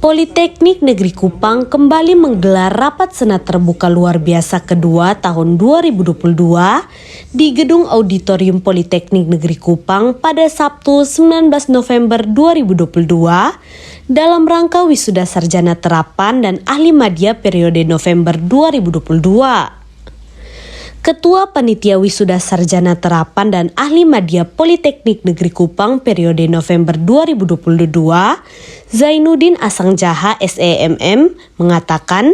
Politeknik Negeri Kupang kembali menggelar rapat senat terbuka luar biasa kedua tahun 2022 di Gedung Auditorium Politeknik Negeri Kupang pada Sabtu 19 November 2022 dalam rangka wisuda sarjana terapan dan ahli madya periode November 2022. Ketua Panitia Wisuda Sarjana Terapan dan Ahli Madya Politeknik Negeri Kupang periode November 2022, Zainuddin Asangjaha SEMM mengatakan,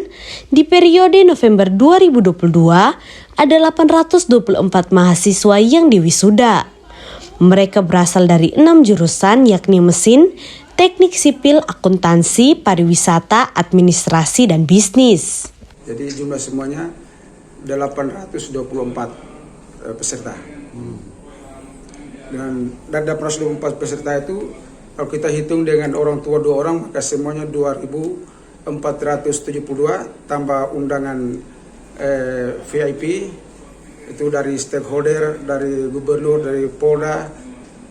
di periode November 2022 ada 824 mahasiswa yang diwisuda. Mereka berasal dari 6 jurusan yakni mesin, teknik sipil, akuntansi, pariwisata, administrasi, dan bisnis. Jadi jumlah semuanya 824 peserta. Dan dari 824 peserta itu kalau kita hitung dengan orang tua 2 orang maka semuanya 2.472 tambah undangan VIP itu dari stakeholder, dari gubernur, dari Polda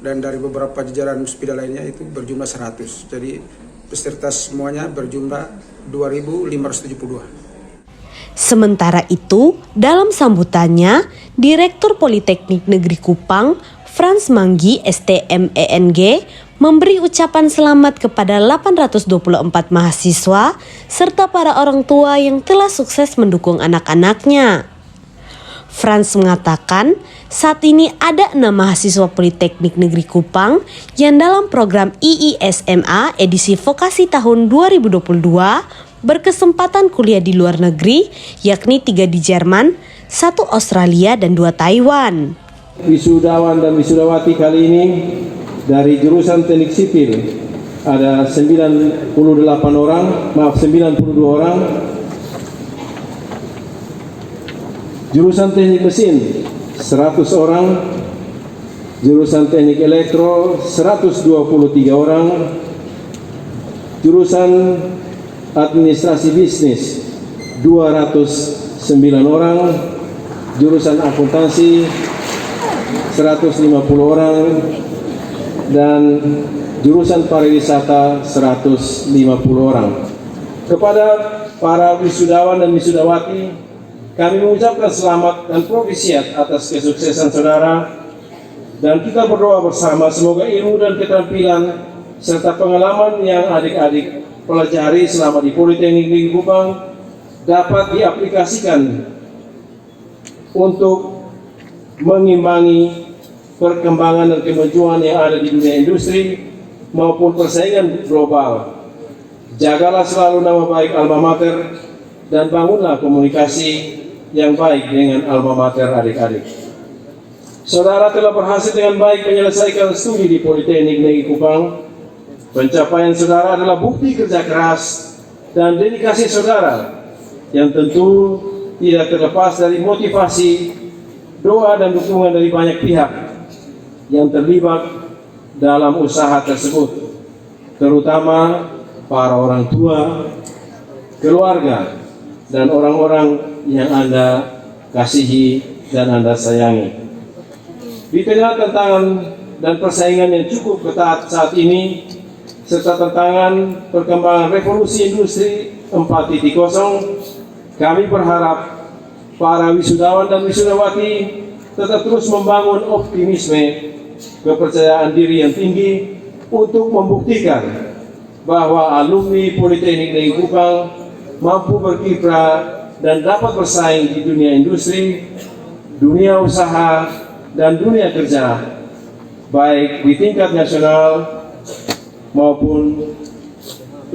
dan dari beberapa jajaran Muspida lainnya itu berjumlah 100. Jadi peserta semuanya berjumlah 2.572. Sementara itu, dalam sambutannya, Direktur Politeknik Negeri Kupang, Frans Manggi STMENG, memberi ucapan selamat kepada 824 mahasiswa serta para orang tua yang telah sukses mendukung anak-anaknya. Frans mengatakan, saat ini ada 6 mahasiswa Politeknik Negeri Kupang yang dalam program IISMA edisi vokasi tahun 2022 berkesempatan kuliah di luar negeri, yakni 3 di Jerman, 1 Australia, dan 2 Taiwan. Wisudawan dan wisudawati kali ini dari jurusan teknik sipil ada 92 orang. Jurusan teknik mesin 100 orang. Jurusan teknik elektro 123 orang. Jurusan administrasi bisnis 209 orang, jurusan akuntansi 150 orang, dan jurusan pariwisata 150 orang. Kepada para wisudawan dan wisudawati, kami mengucapkan selamat dan propisiat atas kesuksesan saudara, dan kita berdoa bersama semoga ilmu dan keterampilan serta pengalaman yang adik-adik pelajari selama di Politeknik Negeri Kupang dapat diaplikasikan untuk mengimbangi perkembangan dan kemajuan yang ada di dunia industri maupun persaingan global. Jagalah selalu nama baik alma mater dan bangunlah komunikasi yang baik dengan alma mater adik-adik. Saudara telah berhasil dengan baik menyelesaikan studi di Politeknik Negeri Kupang. Pencapaian saudara adalah bukti kerja keras dan dedikasi saudara yang tentu tidak terlepas dari motivasi, doa dan dukungan dari banyak pihak yang terlibat dalam usaha tersebut, terutama para orang tua, keluarga, dan orang-orang yang Anda kasihi dan Anda sayangi. Di tengah tantangan dan persaingan yang cukup ketat saat ini, serta tantangan perkembangan revolusi industri 4.0, kami berharap para wisudawan dan wisudawati tetap terus membangun optimisme, kepercayaan diri yang tinggi untuk membuktikan bahwa alumni Politeknik Negeri Kupang mampu berkiprah dan dapat bersaing di dunia industri, dunia usaha, dan dunia kerja, baik di tingkat nasional maupun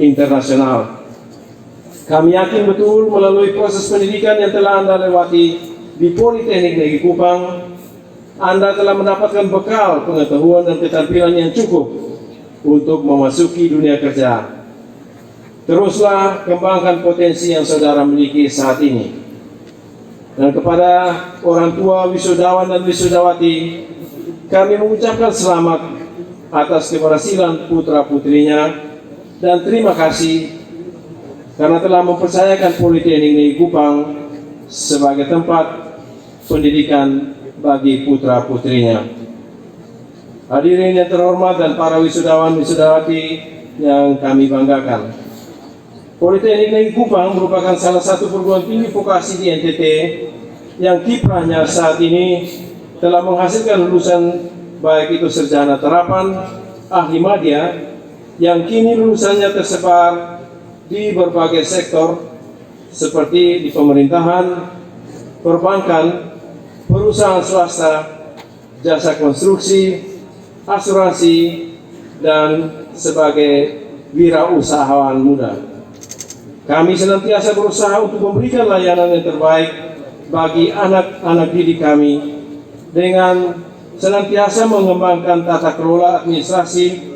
internasional. Kami yakin betul melalui proses pendidikan yang telah Anda lewati di Politeknik Negeri Kupang, Anda telah mendapatkan bekal pengetahuan dan keterampilan yang cukup untuk memasuki dunia kerja. Teruslah kembangkan potensi yang saudara miliki saat ini. Dan kepada orang tua wisudawan dan wisudawati, kami mengucapkan selamat atas keberhasilan putra-putrinya dan terima kasih karena telah mempercayakan Politeknik Negeri Kupang sebagai tempat pendidikan bagi putra-putrinya. Hadirin yang terhormat dan para wisudawan wisudawati yang kami banggakan, Politeknik Negeri Kupang merupakan salah satu perguruan tinggi vokasi di NTT yang kiprahnya saat ini telah menghasilkan lulusan baik itu sarjana terapan, ahli media, yang kini lulusannya tersebar di berbagai sektor seperti di pemerintahan, perbankan, perusahaan swasta, jasa konstruksi, asuransi, dan sebagai wirausahawan muda. Kami senantiasa berusaha untuk memberikan layanan yang terbaik bagi anak-anak didik kami dengan senantiasa mengembangkan tata kelola administrasi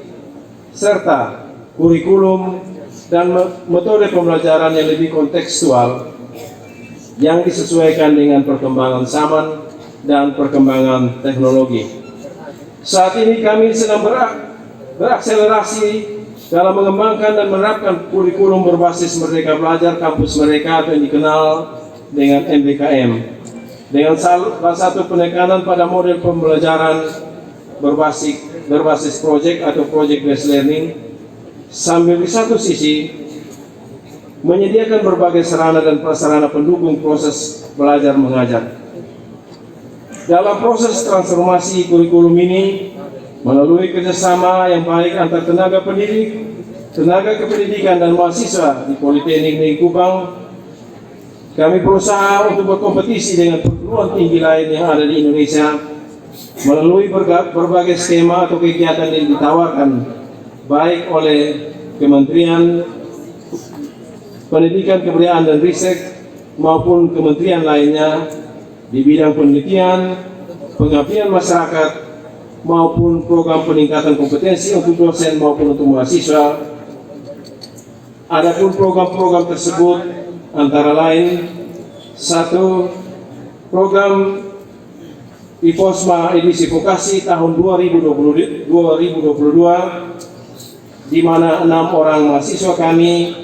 serta kurikulum dan metode pembelajaran yang lebih kontekstual yang disesuaikan dengan perkembangan zaman dan perkembangan teknologi. Saat ini kami sedang berakselerasi dalam mengembangkan dan menerapkan kurikulum berbasis Merdeka Belajar Kampus Merdeka atau yang dikenal dengan MBKM, dengan salah satu penekanan pada model pembelajaran berbasis project atau project based learning, sambil di satu sisi menyediakan berbagai sarana dan prasarana pendukung proses belajar mengajar. Dalam proses transformasi kurikulum ini, melalui kerjasama yang baik antar tenaga pendidik, tenaga kependidikan dan mahasiswa di Politeknik Negeri Kupang, kami berusaha untuk berkompetisi dengan perguruan tinggi lain yang ada di Indonesia melalui berbagai skema atau kegiatan yang ditawarkan baik oleh Kementerian Pendidikan, Kebudayaan dan Riset maupun kementerian lainnya di bidang penelitian, pengabdian masyarakat, maupun program peningkatan kompetensi untuk dosen maupun untuk mahasiswa. Adapun program-program tersebut antara lain: 1. Program IPOSMA edisi vokasi tahun 2022 di mana 6 orang mahasiswa kami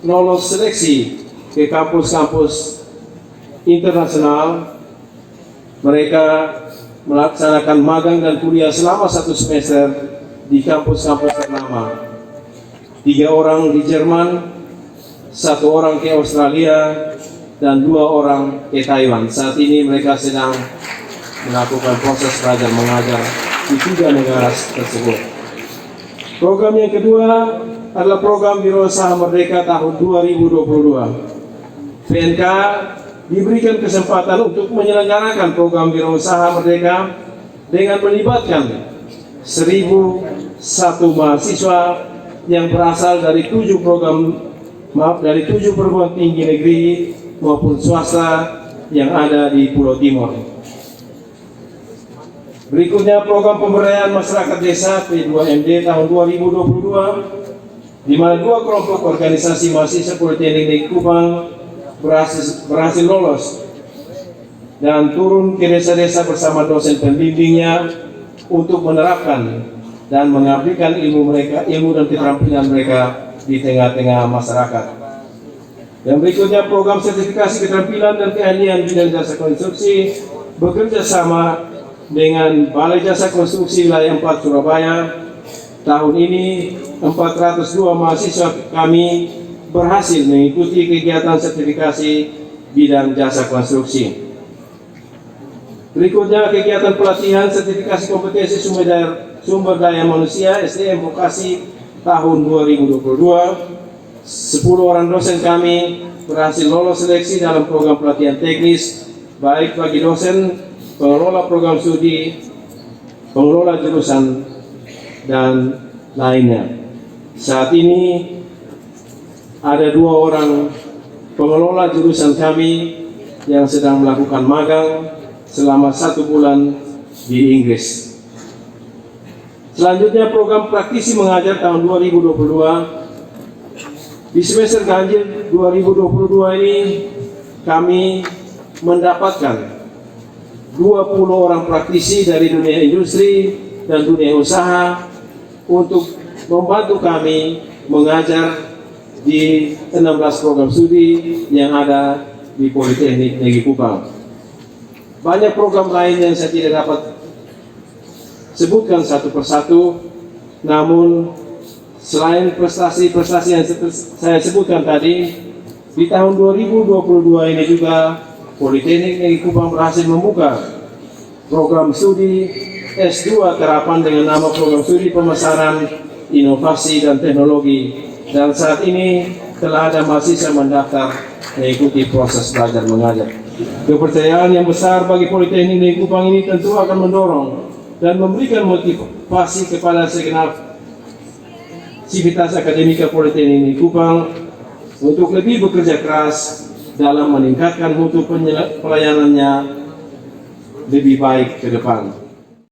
lolos seleksi ke kampus-kampus internasional. Mereka melaksanakan magang dan kuliah selama 1 semester di kampus-kampus ternama. 3 orang di Jerman, 1 orang ke Australia, dan 2 orang ke Taiwan. Saat ini mereka sedang melakukan proses belajar mengajar di 3 negara tersebut. Program yang kedua adalah program Wirausaha Merdeka tahun 2022. PNK diberikan kesempatan untuk menyelenggarakan program Wirausaha Merdeka dengan melibatkan 1.001 mahasiswa yang berasal dari 7 perguruan tinggi negeri maupun swasta yang ada di Pulau Timur. Berikutnya program pemberdayaan masyarakat desa P2MD tahun 2022, di mana 2 kelompok organisasi mahasiswa Politeknik Negeri Kupang berhasil lolos dan turun ke desa-desa bersama dosen pembimbingnya untuk menerapkan dan mengabdikan ilmu dan keterampilan mereka di tengah-tengah masyarakat. Yang berikutnya program sertifikasi keterampilan dan keahlian bidang jasa konstruksi bekerja sama dengan Balai Jasa Konstruksi Wilayah 4 Surabaya. Tahun ini 402 mahasiswa kami berhasil mengikuti kegiatan sertifikasi bidang jasa konstruksi. Berikutnya kegiatan pelatihan sertifikasi kompetensi sumber daya manusia SDM vokasi tahun 2022. 10 orang dosen kami berhasil lolos seleksi dalam program pelatihan teknis baik bagi dosen, pengelola program studi, pengelola jurusan, dan lainnya. Saat ini ada 2 orang pengelola jurusan kami yang sedang melakukan magang selama 1 bulan di Inggris. Selanjutnya program praktisi mengajar tahun 2022. Di semester ganjil 2022 ini kami mendapatkan 20 orang praktisi dari dunia industri dan dunia usaha untuk membantu kami mengajar di 16 program studi yang ada di Politeknik Negeri Kupang. Banyak program lain yang saya tidak dapat sebutkan satu persatu, namun Selain prestasi-prestasi yang saya sebutkan tadi, di tahun 2022 ini juga Politeknik Negeri Kupang berhasil membuka program studi S2 terapan dengan nama Program Studi Pemasaran, Inovasi dan Teknologi, dan saat ini telah ada mahasiswa mendaftar mengikuti proses belajar mengajar. Kepercayaan yang besar bagi Politeknik Negeri Kupang ini tentu akan mendorong dan memberikan motivasi kepada segenap sivitas akademika Politeknik Negeri Kupang untuk lebih bekerja keras dalam meningkatkan mutu pelayanannya lebih baik ke depan.